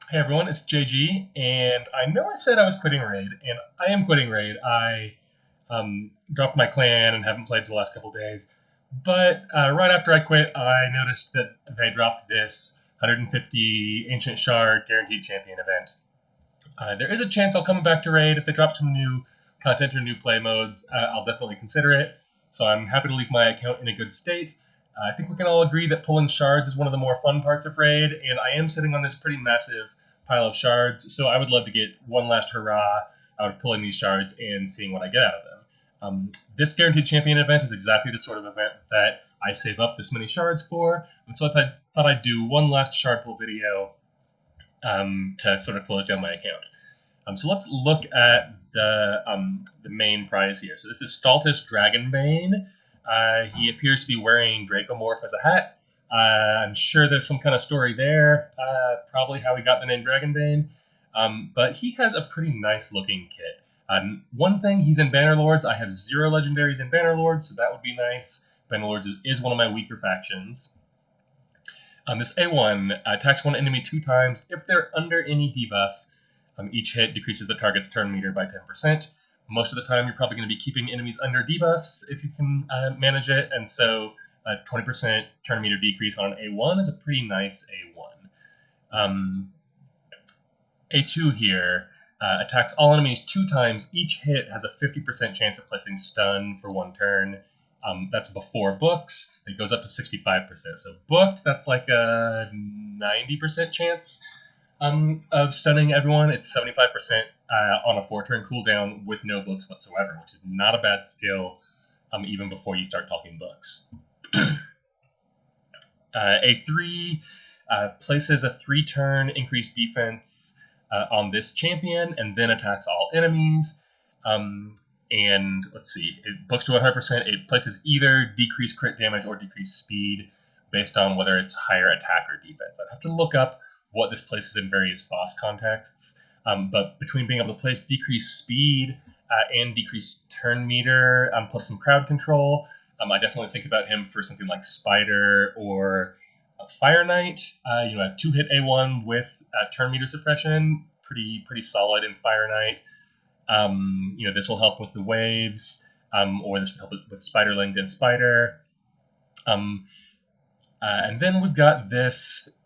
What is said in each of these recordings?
Hey everyone, it's JG, and I know I said I was quitting Raid, and I am quitting Raid. I dropped my clan and haven't played for the last couple days, but right after I quit, I noticed that they dropped this 150 Ancient Shard Guaranteed Champion event. There is a chance I'll come back to Raid if they drop some new content or new play modes. I'll definitely consider it, so I'm happy to leave my account in a good state. I think we can all agree that pulling shards is one of the more fun parts of Raid, and I am sitting on this pretty massive pile of shards, so I would love to get one last hurrah out of pulling these shards and seeing what I get out of them. This Guaranteed Champion event is exactly the sort of event that I save up this many shards for, and so I thought I'd do one last shard pull video to sort of close down my account. So let's look at the main prize here. So this is Staltus Dragonbane. He appears to be wearing Dracomorph as a hat. I'm sure there's some kind of story there, probably how he got the name Dragonbane. But he has a pretty nice looking kit. One thing, he's in Bannerlords. I have 0 legendaries in Bannerlords, so that would be nice. Bannerlords is one of my weaker factions. This A1 attacks one enemy 2 times if they're under any debuff. Each hit decreases the target's turn meter by 10%. Most of the time, you're probably going to be keeping enemies under debuffs if you can manage it, and so a 20% turn meter decrease on an A1 is a pretty nice A1. A2 here attacks all enemies 2 times. Each hit has a 50% chance of placing stun for 1 turn. That's before books. It goes up to 65%. So booked, that's like a 90% chance of stunning everyone. It's 75% on a 4-turn cooldown with no books whatsoever, which is not a bad skill even before you start talking books. A3 places a 3-turn increased defense on this champion and then attacks all enemies. And let's see, it books to 100%. It places either decreased crit damage or decreased speed based on whether it's higher attack or defense. I'd have to look up what this places in various boss contexts. But between being able to place decreased speed and decreased turn meter, plus some crowd control, I definitely think about him for something like Spider or Fire Knight. A 2-hit A1 with turn meter suppression, pretty solid in Fire Knight. This will help with the waves, or this will help with Spiderlings and Spider. And then we've got this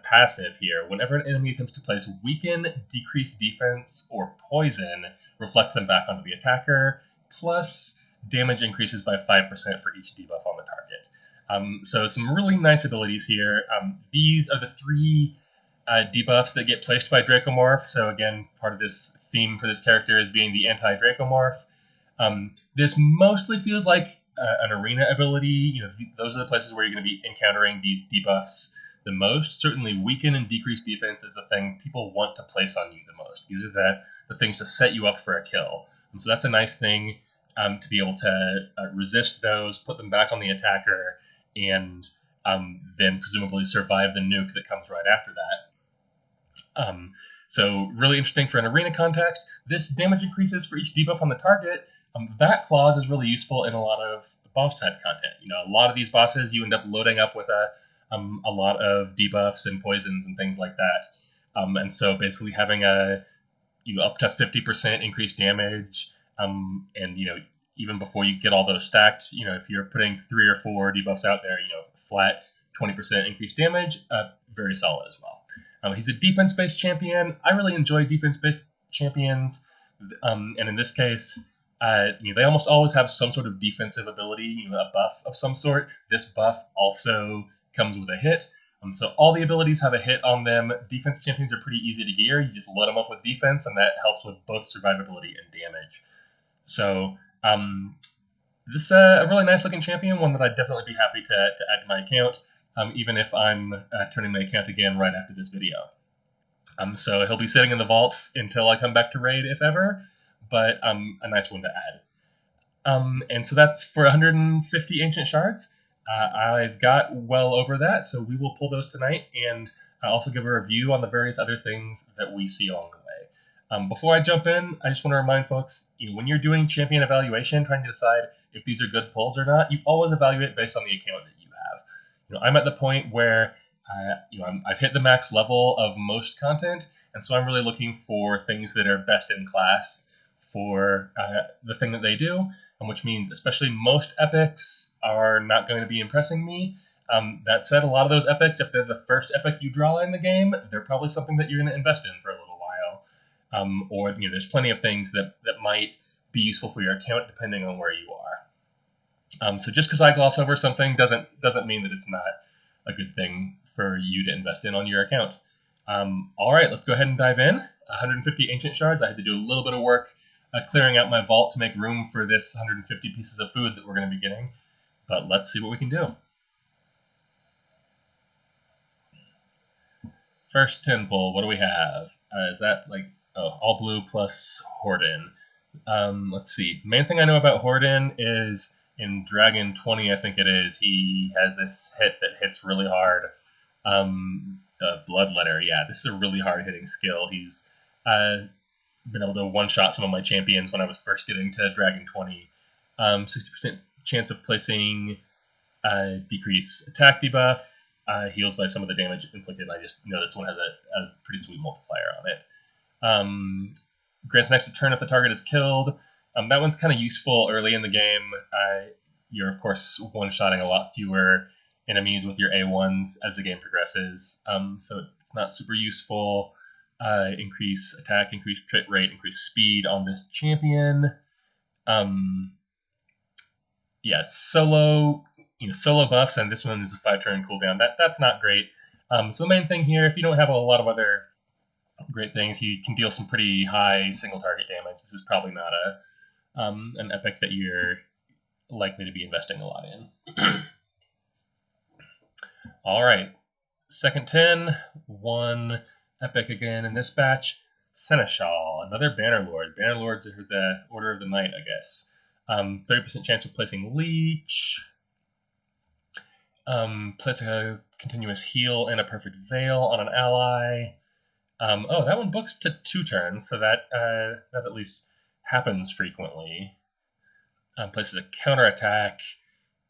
passive here. Whenever an enemy attempts to place Weaken, Decrease Defense, or Poison, reflects them back onto the attacker, plus damage increases by 5% for each debuff on the target. So some really nice abilities here. These are the 3 debuffs that get placed by Dracomorph. So again, part of this theme for this character is being the anti-Dracomorph. This mostly feels like an arena ability. Those are the places where you're going to be encountering these debuffs the most. Certainly, Weaken and Decreased Defense is the thing people want to place on you the most. These are the things to set you up for a kill. So that's a nice thing to be able to resist those, put them back on the attacker, and then presumably survive the nuke that comes right after that. So really interesting for an arena context. This damage increases for each debuff on the target. That clause is really useful in a lot of boss type content. A lot of these bosses you end up loading up with a lot of debuffs and poisons and things like that. And so basically having up to 50% increased damage, and even before you get all those stacked, if you're putting 3 or 4 debuffs out there, flat 20% increased damage, very solid as well. He's a defense-based champion. I really enjoy defense-based champions, and in this case, they almost always have some sort of defensive ability, a buff of some sort. This buff also comes with a hit. So all the abilities have a hit on them. Defense champions are pretty easy to gear. You just load them up with defense, and that helps with both survivability and damage. So this is a really nice-looking champion, one that I'd definitely be happy to add to my account, even if I'm turning my account again right after this video. So he'll be sitting in the vault until I come back to raid, if ever, but a nice one to add. And so that's for 150 Ancient Shards. I've got well over that, so we will pull those tonight, and also give a review on the various other things that we see along the way. Before I jump in, I just want to remind folks, when you're doing champion evaluation, trying to decide if these are good pulls or not, you always evaluate based on the account that you have. I'm at the point where I've hit the max level of most content, and so I'm really looking for things that are best in class for the thing that they do, which means especially most epics are not going to be impressing me. That said, a lot of those epics, if they're the first epic you draw in the game, they're probably something that you're going to invest in for a little while. Or there's plenty of things that might be useful for your account depending on where you are. So just because I gloss over something doesn't mean that it's not a good thing for you to invest in on your account. All right, let's go ahead and dive in. 150 ancient shards. I had to do a little bit of work clearing out my vault to make room for this 150 pieces of food that we're going to be getting. But let's see what we can do. First 10 pull, what do we have? Is that all blue plus Horden? Let's see. The main thing I know about Horden is in Dragon 20, I think it is, he has this hit that hits really hard. Bloodletter, yeah, this is a really hard-hitting skill. He's been able to one-shot some of my champions when I was first getting to Dragon 20. 60% chance of placing decrease attack debuff, heals by some of the damage inflicted. I just know this one has a pretty sweet multiplier on it. Grants an extra turn if the target is killed. That one's kind of useful early in the game. You're, of course, one-shotting a lot fewer enemies with your A1s as the game progresses, so it's not super useful. Increase attack, increase crit rate, increase speed on this champion. Yeah, solo buffs, and this one is a 5-turn cooldown. That's not great. So the main thing here, if you don't have a lot of other great things, he can deal some pretty high single target damage. This is probably not an epic that you're likely to be investing a lot in. All right, second 10, one epic again in this batch. Seneschal, another Bannerlord. Bannerlords are the Order of the Night, I guess. 30% chance of placing Leech. Place a continuous heal and a perfect veil on an ally. That one books to 2 turns, so that at least happens frequently. Places a counterattack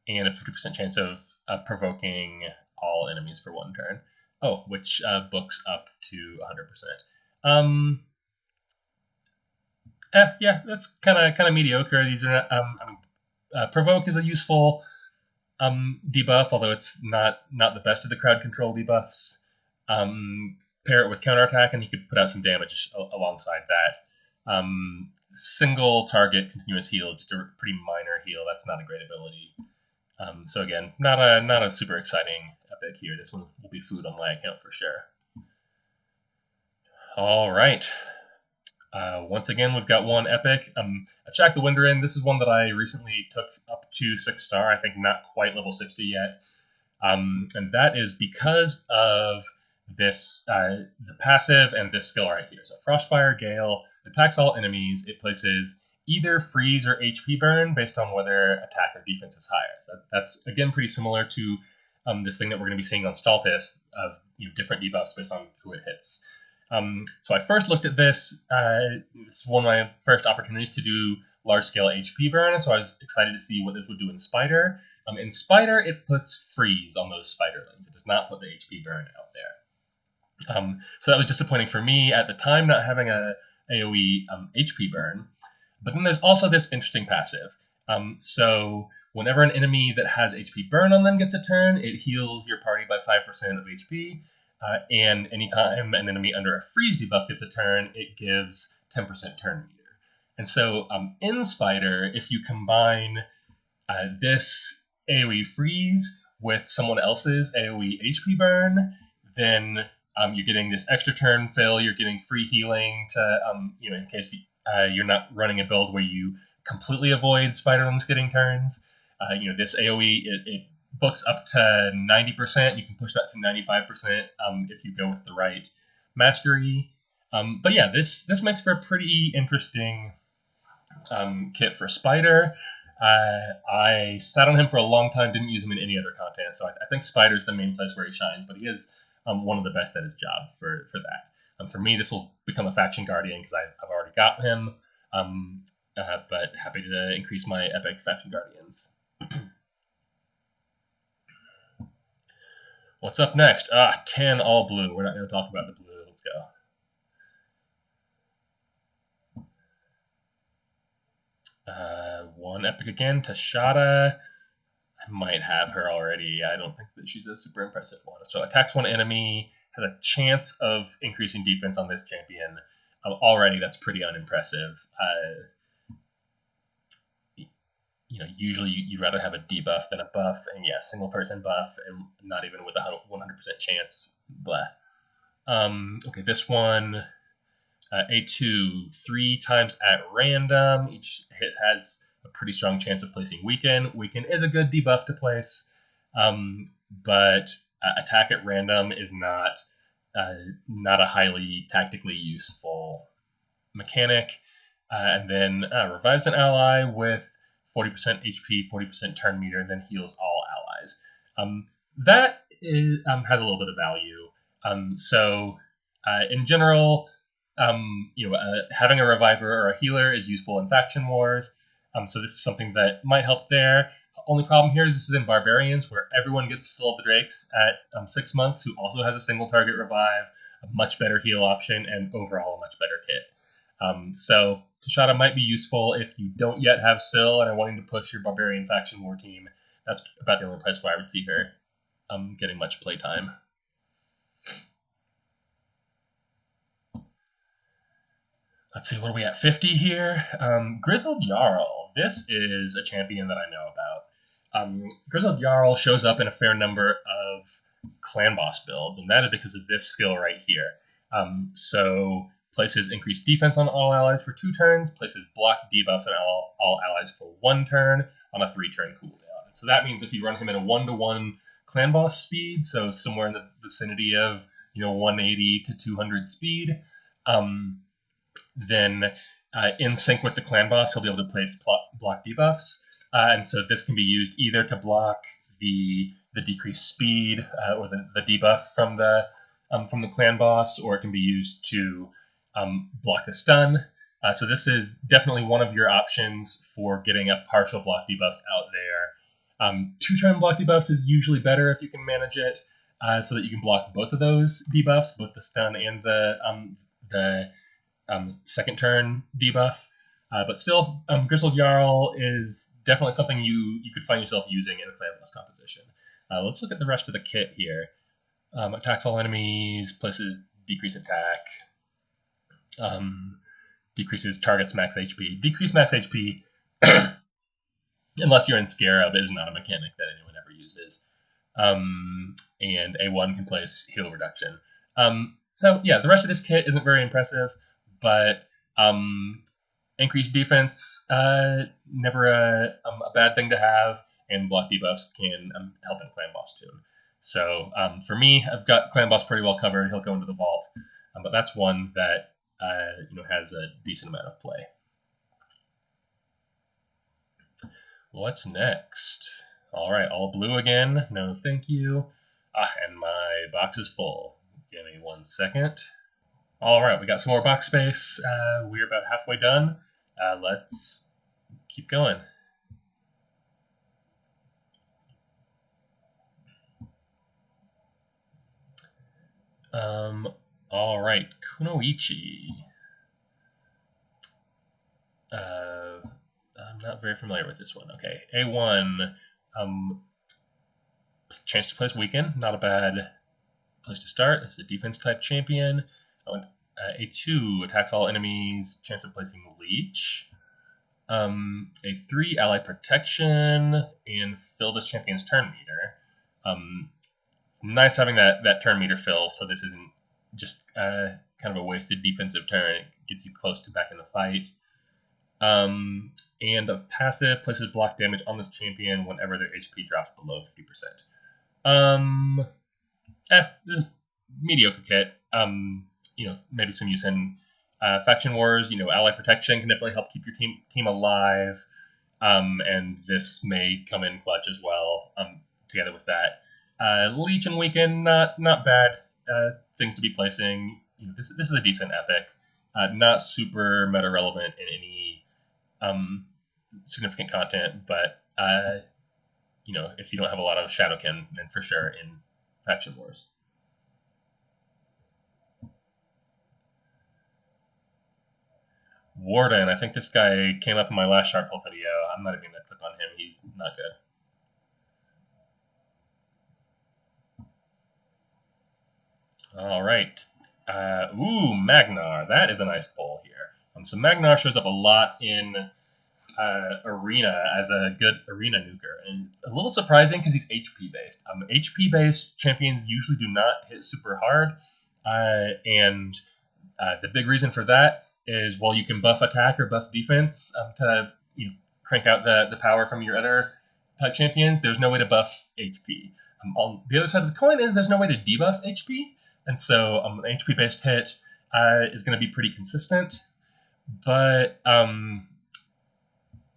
and a 50% chance of provoking all enemies for 1 turn. Which books up to 100%. Yeah, that's kind of mediocre. These are provoke is a useful debuff, although it's not the best of the crowd control debuffs. Pair it with counterattack, and you could put out some damage alongside that. Single target continuous heal is just a pretty minor heal. That's not a great ability. So again, not a super exciting epic here. This one will be food on my account for sure. All right. Once again, we've got one epic. Attack the Winterin. This is one that I recently took up to 6-star. I think not quite level 60 yet. And that is because of this the passive and this skill right here. So Frostfire Gale attacks all enemies. It places either freeze or HP burn based on whether attack or defense is higher. So that's again pretty similar to this thing that we're going to be seeing on Staltus of different debuffs based on who it hits. So I first looked at this. This is one of my first opportunities to do large-scale HP burn, and so I was excited to see what this would do in Spider. In Spider, it puts freeze on those spiderlings. It does not put the HP burn out there. So that was disappointing for me at the time, not having a AoE HP burn. But then there's also this interesting passive. So whenever an enemy that has HP burn on them gets a turn, it heals your party by 5% of HP. And anytime an enemy under a freeze debuff gets a turn, it gives 10% turn meter. And so in Spider, if you combine this AoE freeze with someone else's AoE HP burn, then you're getting this extra turn fill, you're getting free healing to, in case you're not running a build where you completely avoid spiderlings getting turns. This AoE, it books up to 90%. You can push that to 95% if you go with the right mastery. But yeah, this makes for a pretty interesting kit for Spider. I sat on him for a long time, didn't use him in any other content, so I think Spider's the main place where he shines, but he is one of the best at his job for that. For me, this will become a Faction Guardian because I've already got him, but happy to increase my epic Faction Guardians. What's up next? 10 all blue. We're not going to talk about the blue. Let's go. One epic again. Tashada. I might have her already. I don't think that she's a super impressive one. So attacks one enemy, has a chance of increasing defense on this champion. Already, that's pretty unimpressive. Usually you'd rather have a debuff than a buff, and yeah, single person buff, and not even with a 100% chance. Blah. Okay, this one, A2, 3 times at random. Each hit has a pretty strong chance of placing Weaken. Weaken is a good debuff to place, but attack at random is not a highly tactically useful mechanic. And then revives an ally with 40% HP, 40% turn meter, and then heals all allies. That has a little bit of value. In general, having a reviver or a healer is useful in faction wars. So this is something that might help there. Only problem here is this is in Barbarians, where everyone gets Soul of the Drakes at 6 months, who also has a single target revive, a much better heal option, and overall a much better kit. So Tashada might be useful if you don't yet have Syl and are wanting to push your Barbarian faction war team. That's about the only place where I would see her getting much playtime. Let's see, what are we at? 50 here? Grizzled Jarl. This is a champion that I know about. Grizzled Jarl shows up in a fair number of clan boss builds, and that is because of this skill right here. So places increased defense on all allies for 2 turns, places block debuffs on all allies for 1 turn on a 3-turn cooldown. And so that means if you run him in a 1-to-1 clan boss speed, so somewhere in the vicinity of 180 to 200 speed, then in sync with the clan boss, he'll be able to place block debuffs. And so this can be used either to block the decreased speed or the debuff from the clan boss, or it can be used to block the stun. So this is definitely one of your options for getting a partial block debuffs out there. 2-turn block debuffs is usually better if you can manage it, so that you can block both of those debuffs, both the stun and the second turn debuff. But still, Grizzled Jarl is definitely something you could find yourself using in a clan boss composition. Let's look at the rest of the kit here. Attacks all enemies, places decrease attack, decreases target's max HP. Decrease max HP, unless you're in Scarab, is not a mechanic that anyone ever uses. And A1 can place heal reduction. So yeah, the rest of this kit isn't very impressive, but increased defense, never a bad thing to have, and block debuffs can help in clan boss too. So for me, I've got clan boss pretty well covered. He'll go into the vault, but that's one that has a decent amount of play. What's next? All right, all blue again. No, thank you. And my box is full. Give me 1 second. All right, we got some more box space. We're about halfway done. Let's keep going. All right, Kunoichi. I'm not very familiar with this one. Okay, A1, chance to place Weaken. Not a bad place to start. This is a defense type champion. A2, attacks all enemies, chance of placing Leech. A3, ally protection, and fill this champion's turn meter. It's nice having that turn meter fill, so this isn't just kind of a wasted defensive turn. It gets you close to back in the fight. And a passive places block damage on this champion whenever their HP drops below 50%. This is a mediocre kit. Maybe some use in faction wars. Ally protection can definitely help keep your team alive, and this may come in clutch as well. Together with that, Leech and Weaken, not bad things to be placing. This is a decent epic, not super meta relevant in any significant content, but if you don't have a lot of Shadowkin, then for sure in Faction Wars. Warden, I think this guy came up in my last Sharp Hole video. I'm not even going to click on him. He's not good. All right. Ooh, Magnar. That is a nice pull here. So Magnar shows up a lot in Arena as a good arena nuker, and it's a little surprising because he's HP based. HP based champions usually do not hit super hard, and the big reason for that is, well, you can buff attack or buff defense to crank out the power from your other type champions. There's no way to buff HP. On the other side of the coin is there's no way to debuff HP, and so an HP based hit is going to be pretty consistent. But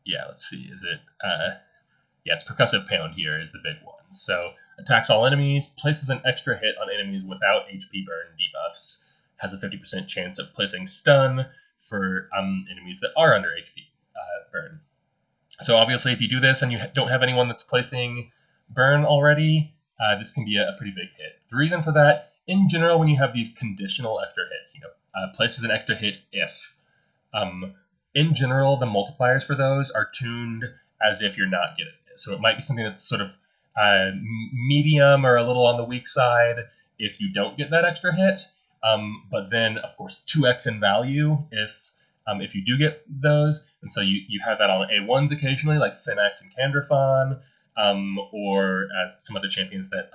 yeah, let's see. Is it? Yeah, it's Percussive Pound here is the big one. So attacks all enemies, places an extra hit on enemies without HP burn debuffs, has a 50% chance of placing stun for enemies that are under HP burn. So obviously, if you do this and you don't have anyone that's placing burn already, this can be a pretty big hit. The reason for that, in general, when you have these conditional extra hits, places an extra hit if. In general, the multipliers for those are tuned as if you're not getting it. So it might be something that's sort of medium or a little on the weak side if you don't get that extra hit. But then, of course, 2x in value if you do get those. And so you have that on A1s occasionally, like Finax and Candrafon, or as some other champions that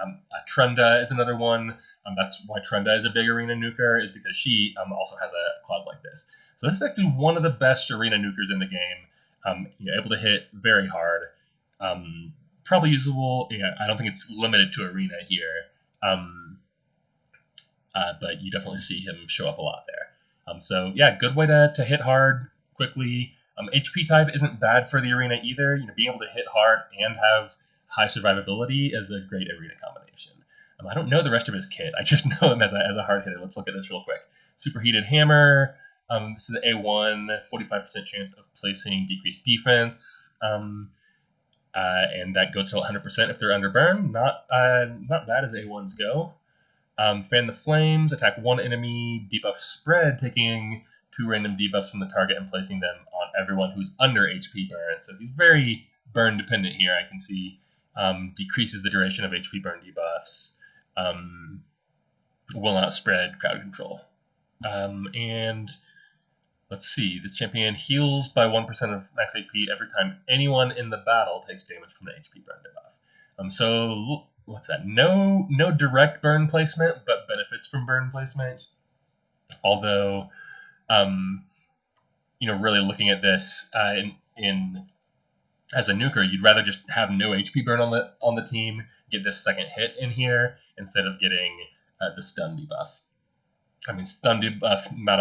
Trunda is another one. That's why Trunda is a big arena nuker, is because she also has a clause like this. So this is actually one of the best arena nukers in the game. Able to hit very hard. Probably usable. Yeah, I don't think it's limited to arena here. But you definitely see him show up a lot there. So yeah, good way to hit hard quickly. HP type isn't bad for the arena either. Being able to hit hard and have high survivability is a great arena combination. I don't know the rest of his kit. I just know him as a hard hitter. Let's look at this real quick. Superheated Hammer. This is the A1, 45% chance of placing decreased defense. And that goes to 100% if they're under burn. Not bad as A1s go. Fan the Flames, attack one enemy, debuff spread, taking 2 random debuffs from the target and placing them on everyone who's under HP burn. So he's very burn dependent here. I can see decreases the duration of HP burn debuffs. Will not spread crowd control. And let's see, this champion heals by 1% of max HP every time anyone in the battle takes damage from the HP burn debuff. So what's that? No direct burn placement, but benefits from burn placement. Although, really looking at this in as a nuker, you'd rather just have no HP burn on the team, get this second hit in here instead of getting the stun debuff. Stun debuff, not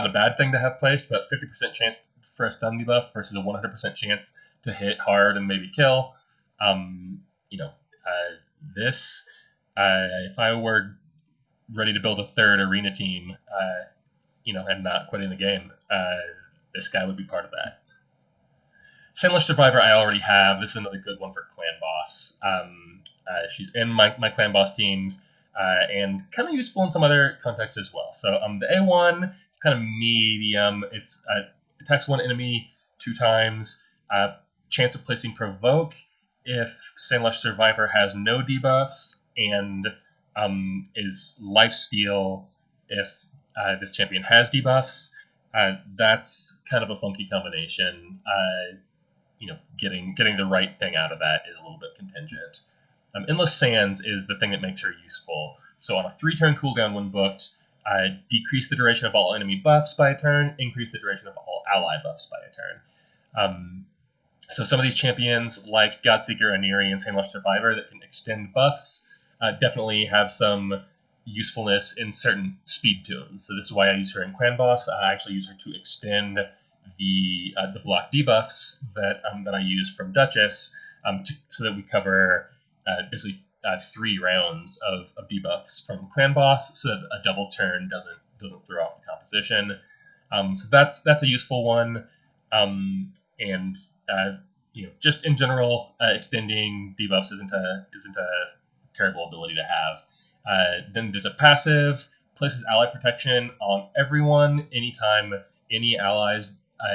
a bad thing to have placed, but 50% chance for a stun debuff versus a 100% chance to hit hard and maybe kill. This, if I were ready to build a third arena team, and not quitting the game, this guy would be part of that. Sandwich Survivor I already have. This is another good one for Clan Boss. She's in my Clan Boss teams. And kind of useful in some other contexts as well. So the A1, it's kind of medium. It's attacks one enemy 2 times. Chance of placing Provoke if Sandlush Survivor has no debuffs, and is Lifesteal if this champion has debuffs. That's kind of a funky combination. Getting the right thing out of that is a little bit contingent. Endless Sands is the thing that makes her useful. So on a 3-turn cooldown when booked, decrease the duration of all enemy buffs by a turn, increase the duration of all ally buffs by a turn. So some of these champions, like Godseeker, Aniri, and Sandlush Survivor, that can extend buffs, definitely have some usefulness in certain speed tunes. So this is why I use her in Clan Boss. I actually use her to extend the block debuffs that I use from Duchess, so that we cover basically 3 rounds of debuffs from Clan Boss, so that a double turn doesn't throw off the composition. So that's a useful one. And just in general, extending debuffs isn't a terrible ability to have. Then there's a passive, places ally protection on everyone anytime any allies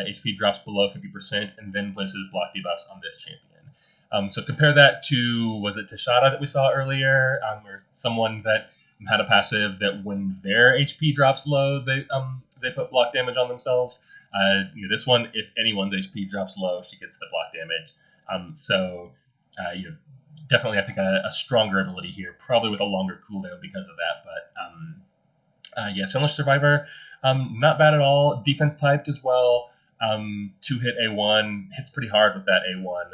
HP drops below 50%, and then places block debuffs on this champion. So compare that to, was it Tashada that we saw earlier, or someone that had a passive that when their HP drops low, they put block damage on themselves. This one, if anyone's HP drops low, she gets the block damage. Definitely, I think a stronger ability here, probably with a longer cooldown because of that. But Similar Survivor, not bad at all. Defense typed as well. 2-hit A1, hits pretty hard with that A1.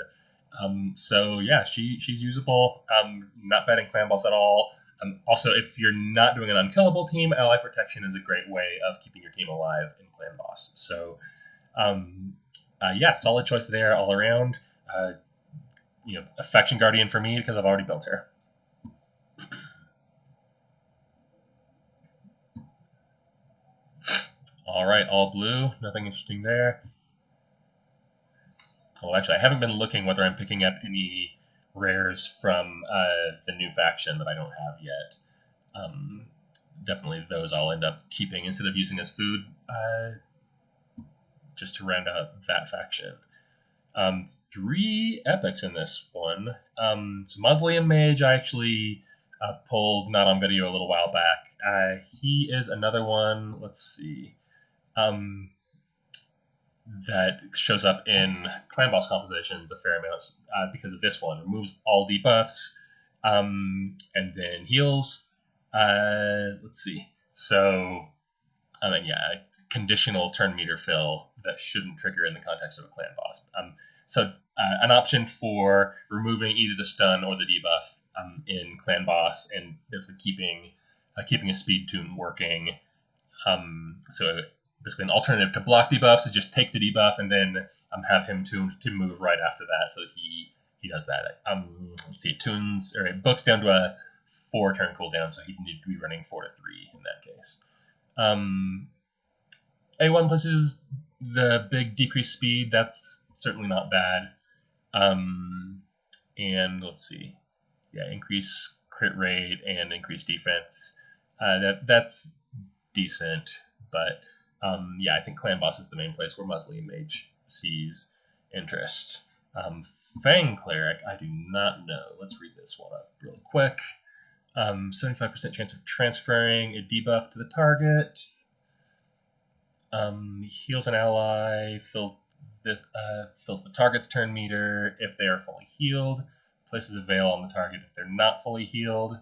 She's usable. Not bad in clan boss at all. Also, if you're not doing an unkillable team, ally protection is a great way of keeping your team alive in clan boss. So, solid choice there all around. A faction guardian for me because I've already built her. All right, all blue. Nothing interesting there. Oh, actually, I haven't been looking whether I'm picking up any rares from the new faction that I don't have yet. Definitely those I'll end up keeping instead of using as food, just to round out that faction. 3 epics in this one. So Mausoleum Mage I actually pulled not on video a little while back. He is another one, let's see, that shows up in clan boss compositions a fair amount because of this one. Removes all debuffs and then heals. Let's see. So, conditional turn meter fill that shouldn't trigger in the context of a clan boss. An option for removing either the stun or the debuff in clan boss and basically keeping a speed tune working. Basically, an alternative to block debuffs is just take the debuff and then have him tuned to move right after that. So he does that. Let's see, tunes or it books down to a 4 turn cooldown, so he'd need to be running 4 to 3 in that case. A1 places the big decreased speed. That's certainly not bad. And let's see, increase crit rate and increase defense. That's decent, but I think clan boss is the main place where Mausoleum Mage sees interest. Fang Cleric, I do not know. Let's read this one up real quick. 75% chance of transferring a debuff to the target. Heals an ally, fills the target's turn meter if they are fully healed. Places a veil on the target if they're not fully healed.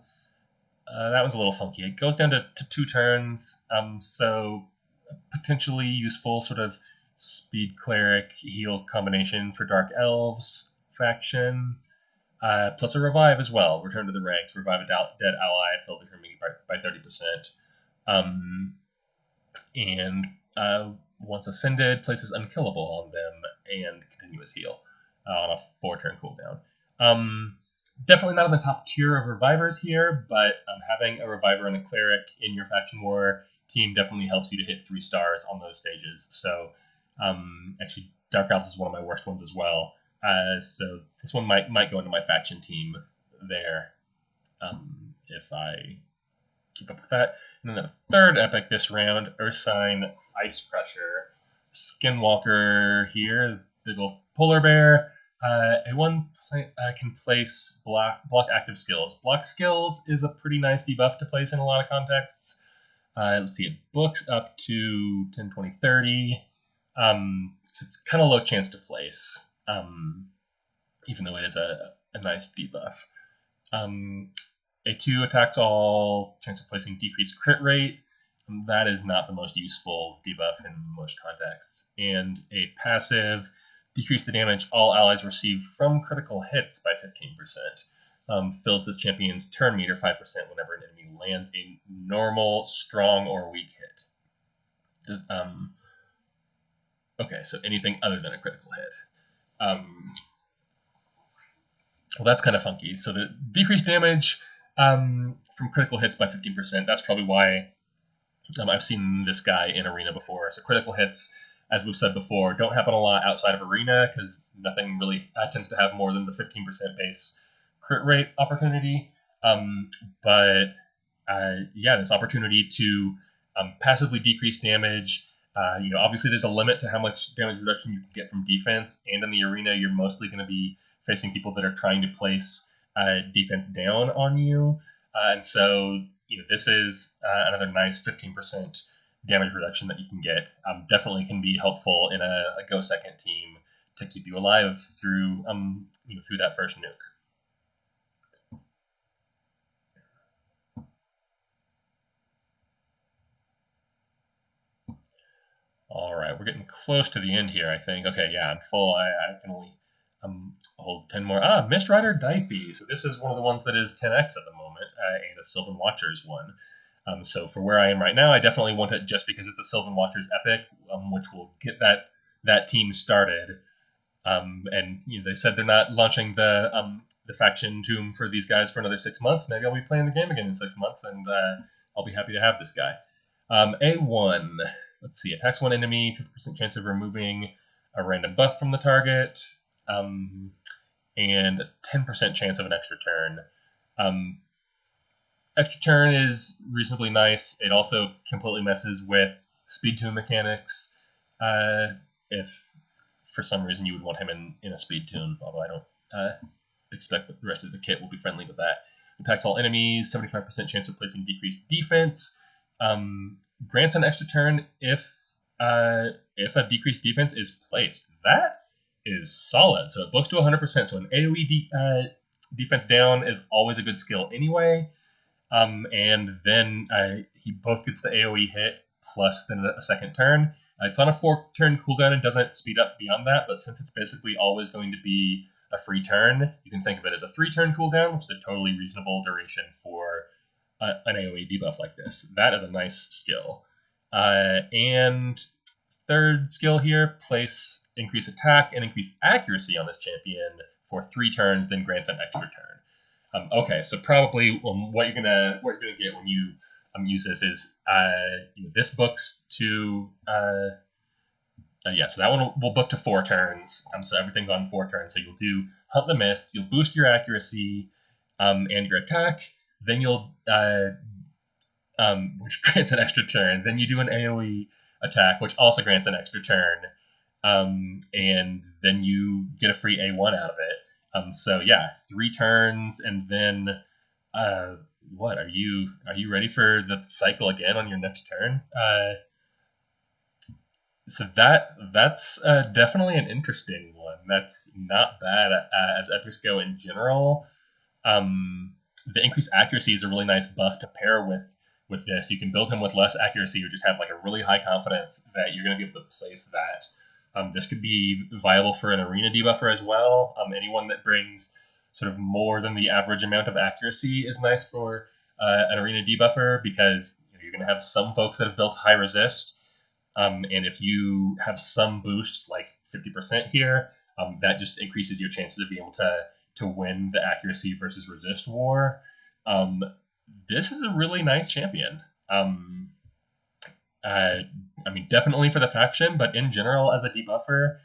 That one's a little funky. It goes down to 2 turns, so potentially useful sort of speed cleric heal combination for Dark Elves faction. Plus a revive as well. Return to the ranks. Revive a dead ally. Fill the turn meter by 30%. Once ascended, places unkillable on them and continuous heal on a 4-turn cooldown. Definitely not in the top tier of revivers here, but having a reviver and a cleric in your faction war team definitely helps you to hit 3 stars on those stages. So actually, Dark Elves is one of my worst ones as well. So this one might go into my faction team there if I keep up with that. And then the third epic this round, Ursine Ice Crusher. Skinwalker here, the little polar bear. A1 can place block active skills. Block skills is a pretty nice debuff to place in a lot of contexts. Let's see, it books up to 10, 20, 30. So it's kind of low chance to place, even though it is a nice debuff. A2 attacks all, chance of placing decreased crit rate. That is not the most useful debuff in most contexts. And a passive, decrease the damage all allies receive from critical hits by 15%. Fills this champion's turn meter 5% whenever an enemy lands a normal, strong, or weak hit. Okay, so anything other than a critical hit. Well, that's kind of funky. So the decreased damage from critical hits by 15%, that's probably why I've seen this guy in Arena before. So critical hits, as we've said before, don't happen a lot outside of Arena because nothing really tends to have more than the 15% base crit rate opportunity. But yeah, this opportunity to passively decrease damage. Obviously there's a limit to how much damage reduction you can get from defense, and in the arena you're mostly going to be facing people that are trying to place defense down on you, and so this is another nice 15% damage reduction that you can get. Definitely can be helpful in a go second team to keep you alive through through that first nuke. All right, we're getting close to the end here, I think. Okay, yeah, I'm full. I can only hold 10 more. Mist Rider Dipey. So this is one of the ones that is 10x at the moment, and a Sylvan Watchers one. So for where I am right now, I definitely want it just because it's a Sylvan Watchers epic, which will get that team started. And they said they're not launching the faction tomb for these guys for another 6 months. Maybe I'll be playing the game again in 6 months, and I'll be happy to have this guy. A1. Let's see. Attacks one enemy, 50% chance of removing a random buff from the target, and a 10% chance of an extra turn. Extra turn is reasonably nice. It also completely messes with speed tune mechanics. If for some reason you would want him in a speed tune, although I don't expect that the rest of the kit will be friendly with that. Attacks all enemies, 75% chance of placing decreased defense. Grants an extra turn if a decreased defense is placed. That is solid. So it books to 100%. So an AoE defense down is always a good skill anyway. And then he both gets the AoE hit plus then a second turn. It's on a 4-turn cooldown and doesn't speed up beyond that, but since it's basically always going to be a free turn, you can think of it as a 3-turn cooldown, which is a totally reasonable duration for an AoE debuff like this. That is a nice skill. And third skill here, place increase attack and increase accuracy on this champion for 3 turns, then grants an extra turn. Okay, so probably what you're gonna get when you use this is this books to so that one will book to 4 turns. So everything's on 4 turns. So you'll do Hunt the Mists, you'll boost your accuracy and your attack. Then you'll which grants an extra turn. Then you do an AoE attack, which also grants an extra turn, and then you get a free A1 out of it. So yeah, 3 turns, and then what are you ready for the cycle again on your next turn? So that's definitely an interesting one. That's not bad as epics go in general. The increased accuracy is a really nice buff to pair with this. You can build him with less accuracy or just have like a really high confidence that you're going to be able to place that. This could be viable for an arena debuffer as well. Anyone that brings sort of more than the average amount of accuracy is nice for an arena debuffer, because you're going to have some folks that have built high resist. And if you have some boost, like 50% here, that just increases your chances of being able to win the accuracy versus resist war. This is a really nice champion. Definitely for the faction, but in general as a debuffer,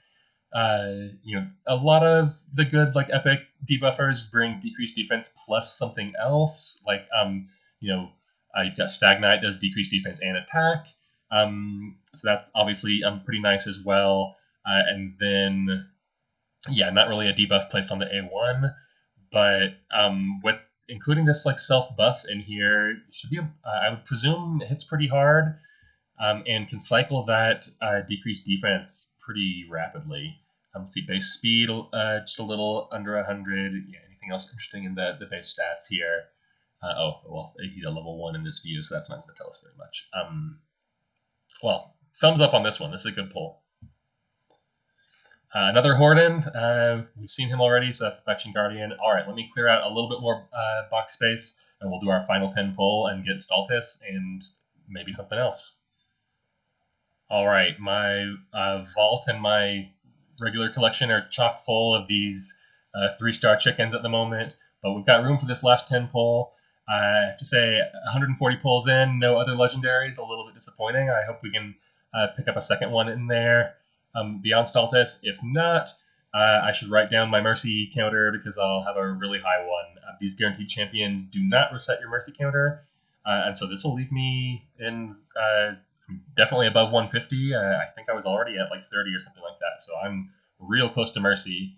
a lot of the good like epic debuffers bring decreased defense plus something else. Like you've got Stagnite does decreased defense and attack. So that's obviously pretty nice as well. And then not really a debuff placed on the A1, but with including this like self buff in here, should be I would presume it hits pretty hard, and can cycle that decreased defense pretty rapidly. Let's see, base speed just a little under 100. Yeah, anything else interesting in the base stats here? He's a level 1 in this view, so that's not going to tell us very much. Well, thumbs up on this one. This is a good pull. Another Horden. We've seen him already, so that's Affection Guardian. All right, let me clear out a little bit more box space, and we'll do our final 10 pull and get Staltus and maybe something else. All right, my vault and my regular collection are chock full of these 3-star chickens at the moment, but we've got room for this last 10 pull. I have to say, 140 pulls in, no other legendaries, a little bit disappointing. I hope we can pick up a second one in there beyond Staltus. If not, I should write down my mercy counter because I'll have a really high one. These guaranteed champions do not reset your mercy counter. and so this will leave me in definitely above 150. I think I was already at like 30 or something like that, so I'm real close to Mercy,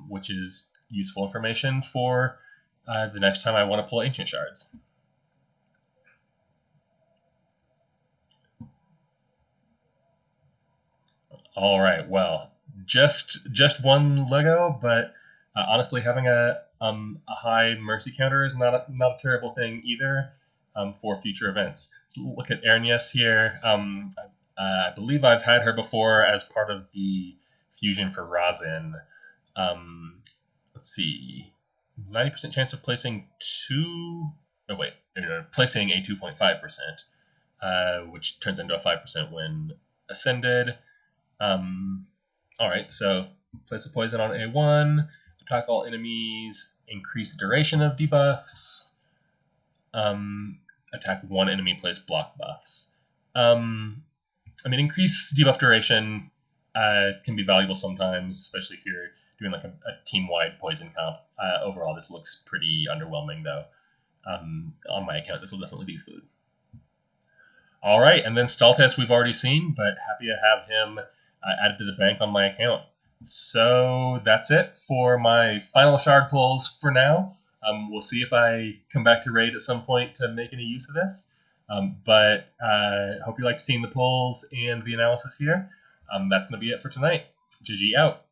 which is useful information for the next time I want to pull Ancient Shards. All right, well, just one Lego, but honestly, having a high Mercy counter is not a terrible thing either for future events. Let's look at Ernius here. I believe I've had her before as part of the fusion for Razin. Let's see, 90% chance of placing two. Oh wait, placing a 2.5%, which turns into a 5% when ascended. All right, so place a poison on A1, attack all enemies, increase the duration of debuffs, attack one enemy, place block buffs. I mean, increase debuff duration can be valuable sometimes, especially if you're doing like a team-wide poison comp. Overall, this looks pretty underwhelming, though. On my account, this will definitely be food. All right, and then Staltus we've already seen, but happy to have him added to the bank on my account. So that's it for my final shard pulls for now. We'll see if I come back to raid at some point to make any use of this. But hope you like seeing the pulls and the analysis here. That's going to be it for tonight. GG out.